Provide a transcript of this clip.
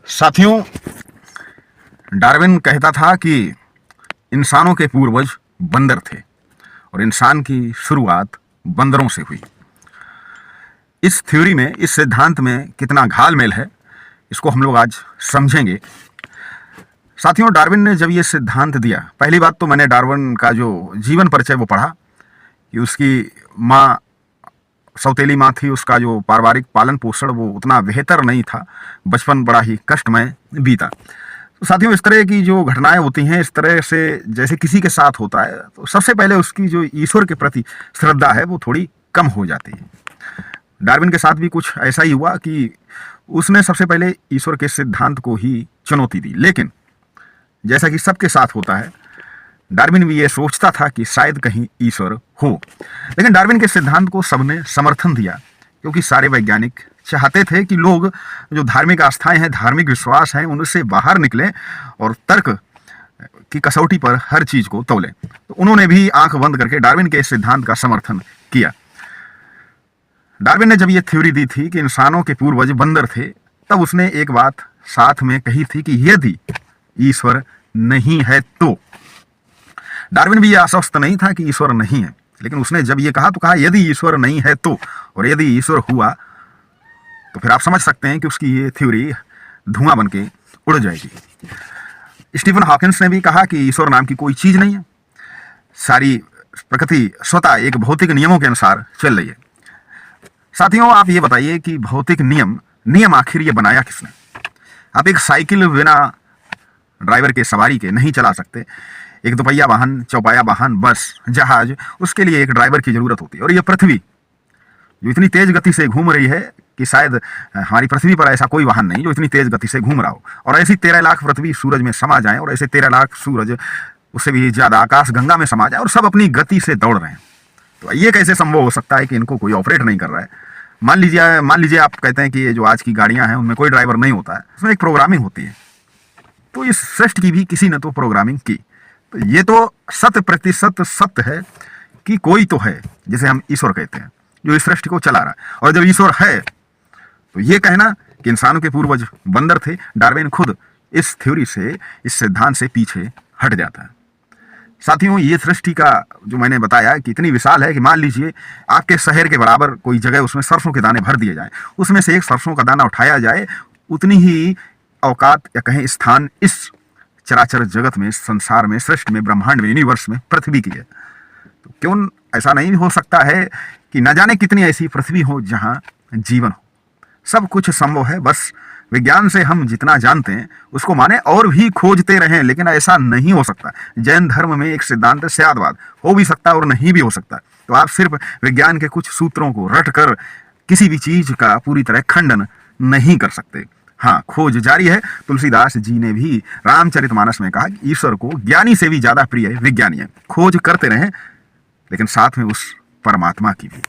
साथियों, डार्विन कहता था कि इंसानों के पूर्वज बंदर थे और इंसान की शुरुआत बंदरों से हुई। इस थ्योरी में, इस सिद्धांत में कितना घालमेल है, इसको हम लोग आज समझेंगे। साथियों, डार्विन ने जब ये सिद्धांत दिया, पहली बात तो मैंने डार्विन का जो जीवन परिचय वो पढ़ा कि उसकी माँ सौतेली माँ थी, उसका जो पारिवारिक पालन पोषण वो उतना बेहतर नहीं था, बचपन बड़ा ही कष्टमय बीता। तो साथियों, इस तरह की जो घटनाएं होती हैं, इस तरह से जैसे किसी के साथ होता है, तो सबसे पहले उसकी जो ईश्वर के प्रति श्रद्धा है वो थोड़ी कम हो जाती है। डार्विन के साथ भी कुछ ऐसा ही हुआ कि उसने सबसे पहले ईश्वर के सिद्धांत को ही चुनौती दी, लेकिन जैसा कि सबके साथ होता है, डार्विन भी ये सोचता था कि शायद कहीं ईश्वर हो। लेकिन डार्विन के सिद्धांत को सबने समर्थन दिया, क्योंकि सारे वैज्ञानिक चाहते थे कि लोग जो धार्मिक आस्थाएं हैं, धार्मिक विश्वास हैं, उनसे बाहर निकलें और तर्क की कसौटी पर हर चीज को तौलें। तो उन्होंने भी आंख बंद करके डार्विन के सिद्धांत का समर्थन किया। डार्विन ने जब ये थ्योरी दी थी कि इंसानों के पूर्वज बंदर थे, तब उसने एक बात साथ में कही थी कि यदि ईश्वर नहीं है तो। डार्विन भी ये आश्वस्त नहीं था कि ईश्वर नहीं है, लेकिन उसने जब ये कहा तो कहा यदि ईश्वर नहीं है तो, और यदि ईश्वर हुआ तो फिर आप समझ सकते हैं कि उसकी ये थ्योरी धुआं बन के उड़ जाएगी। स्टीफन हॉकिंस ने भी कहा कि ईश्वर नाम की कोई चीज नहीं है, सारी प्रकृति स्वतः एक भौतिक नियमों के अनुसार चल रही है। साथियों, आप ये बताइए कि भौतिक नियम आखिर ये बनाया किसने? आप एक साइकिल बिना ड्राइवर के सवारी के नहीं चला सकते। एक दोपहिया वाहन, चौपाया वाहन, बस, जहाज, उसके लिए एक ड्राइवर की जरूरत होती है। और ये पृथ्वी जो इतनी तेज गति से घूम रही है कि शायद हमारी पृथ्वी पर ऐसा कोई वाहन नहीं जो इतनी तेज गति से घूम रहा हो, और ऐसी 13 लाख पृथ्वी सूरज में समा जाए, और ऐसे 13 लाख सूरज उससे भी ज्यादा आकाश गंगा में समा जाए, और सब अपनी गति से दौड़ रहे हैं। तो ये कैसे संभव हो सकता है कि इनको कोई ऑपरेट नहीं कर रहा है? मान लीजिए आप कहते हैं कि ये जो आज की गाड़ियां हैं उनमें कोई ड्राइवर नहीं होता है, उसमें एक प्रोग्रामिंग होती है। तो इस सृष्टि की भी किसी ने तो प्रोग्रामिंग की। तो ये तो 100% सत्य है कि कोई तो है, जिसे हम ईश्वर कहते हैं, जो इस सृष्टि को चला रहा है। और जब ईश्वर है तो ये कहना कि इंसानों के पूर्वज बंदर थे, डार्विन खुद इस थ्योरी से, इस सिद्धांत से पीछे हट जाता है। साथियों, ये सृष्टि का जो मैंने बताया कि इतनी विशाल है कि मान लीजिए आपके शहर के बराबर कोई जगह, उसमें सरसों के दाने भर दिए जाए, उसमें से एक सरसों का दाना उठाया जाए, उतनी ही औकात या कहें स्थान इस चराचर जगत में, संसार में, सृष्टि में, ब्रह्मांड में, यूनिवर्स में पृथ्वी की है। तो क्यों ऐसा नहीं हो सकता है कि न जाने कितनी ऐसी पृथ्वी हो जहां जीवन हो? सब कुछ संभव है, बस विज्ञान से हम जितना जानते हैं उसको माने और भी खोजते रहें, लेकिन ऐसा नहीं हो सकता। जैन धर्म में एक सिद्धांत है स्यादवाद, हो भी सकता है और नहीं भी हो सकता। तो आप सिर्फ विज्ञान के कुछ सूत्रों को रट कर किसी भी चीज का पूरी तरह खंडन नहीं कर सकते। हाँ, खोज जारी है। तुलसीदास जी ने भी रामचरितमानस में कहा कि ईश्वर को ज्ञानी से भी ज्यादा प्रिय विज्ञानी है। खोज करते रहें, लेकिन साथ में उस परमात्मा की भी।